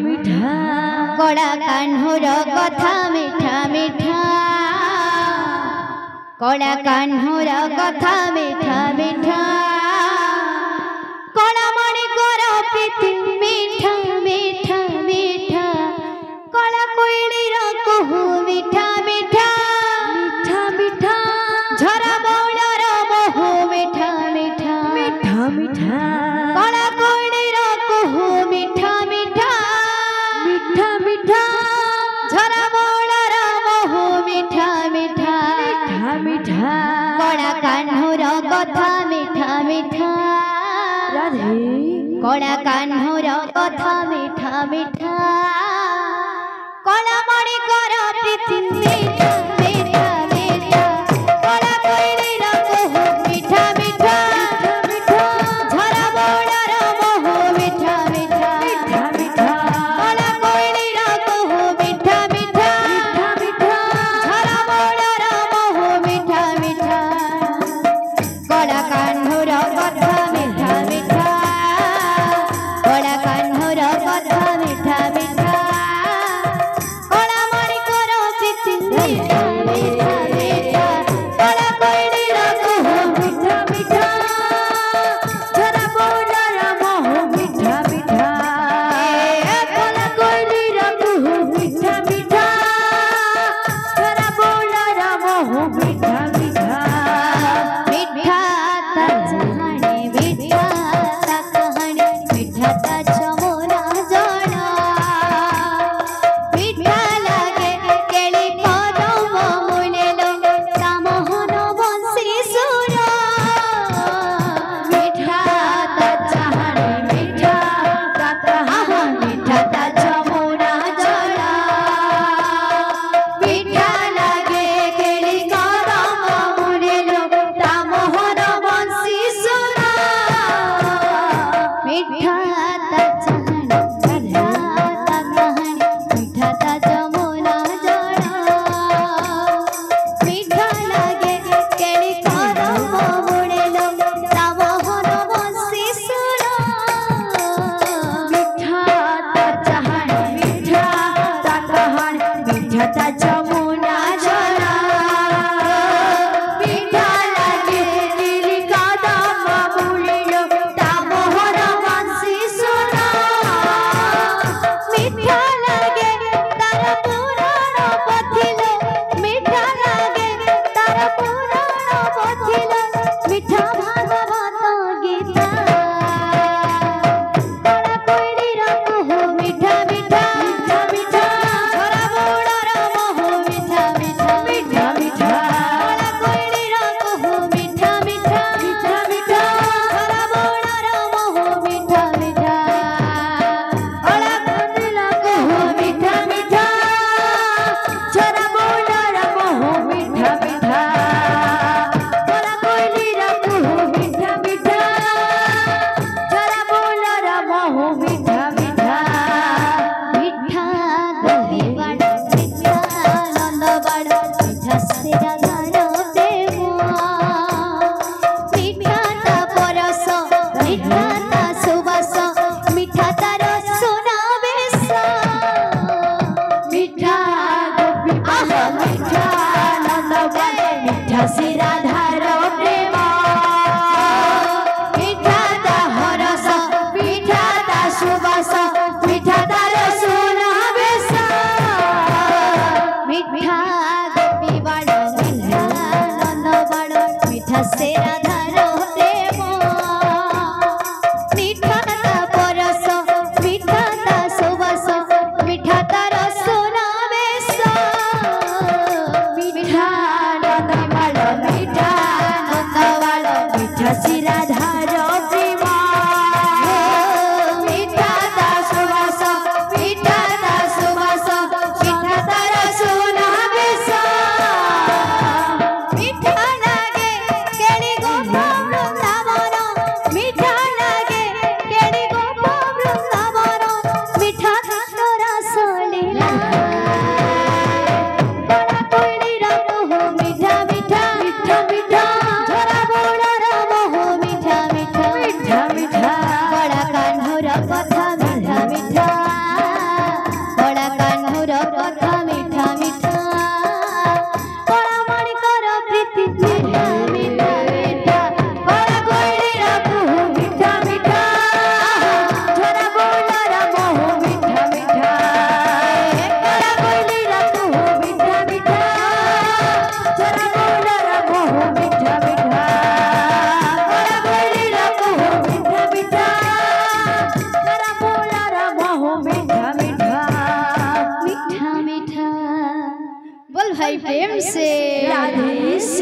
मिठा कड़ा कान्हूर कथा मिठा मिठा कड़ा कान्हूर कथा मिठा मिठा कड़ा मणिकर प्रीति मिठा मिठा मिठा कड़ा कोइलीर कुहू मिठा मिठा मिठा मिठा झरा बौलर महू मिठा मिठा मिठा मिठा कड़ा कोइलीर कुहू मिठा मिठा मिठा मिठा झरा बौलर महू मिठा मिठा मिठा मिठा कड़ा कान्हूर कथा मिठा मिठा राधे कड़ा कान्हूर कथा मिठा मिठा कड़ा मणिकर प्रीति मिठा मिठा मिठा कड़ा कोइलीर कुहू मिठा मिठा मिठा झरा बौलर महू मिठा मिठा मिठा मिठा कड़ा कोइलीर कुहू मिठा मिठा मिठा झरा बौलर महू मिठा मिठा कड़ा कान्हूर कथा मिठा मिठा कड़ा कान्हूर कथा मिठा मिठा कड़ा मणिकर प्रीति मिठा मिठा मिठा कड़ा कोइलीर कुहू मिठा मिठा झरा बौलर महू मिठा मिठा कला कोइलीर कुहू मिठा मिठा झरा बौलर महू मिठा मिठा मिठा ता जहाने मिठा ता कहानी मिठा ता चमोना जड़ा मिठा लागे केली पदम मुनेलो ता मोहन बंसी सुर मिठा ता जहाने मिठा ता कहानी मिठा ता चमोना जड़ा मिठा लागे केली पदम मुनेलो ता मोहन बंसी सुर मिठा ता जहाने मिठा ता कहानी मिठा ता जमुना जड़ा मिठा लागे केली करम मुड़ेलो ता मोहन बंसी सुर मिठा ता जहान मिठा ता कहान मिठा ता जमुना जड़ा मिठा लागे दिल का दामा मुड़िलो ता मोहर बंसी सुना मिठा लागे तार पुराण पथिलो मिठा लागे तार पुराण पथिलो मिठा भागवत गीता कड़ा कोइलीर कुहू मिठा मिठा मिठा मिठा झरा बौलर महू मिठा मिठा मिठा मिठा कड़ा कोइलीर कुहू मिठा मिठा मिठा मिठा झरा बौलर महू मिठा मिठा कड़ा कोइलीर कुहू बोल भाई प्रेम से राधे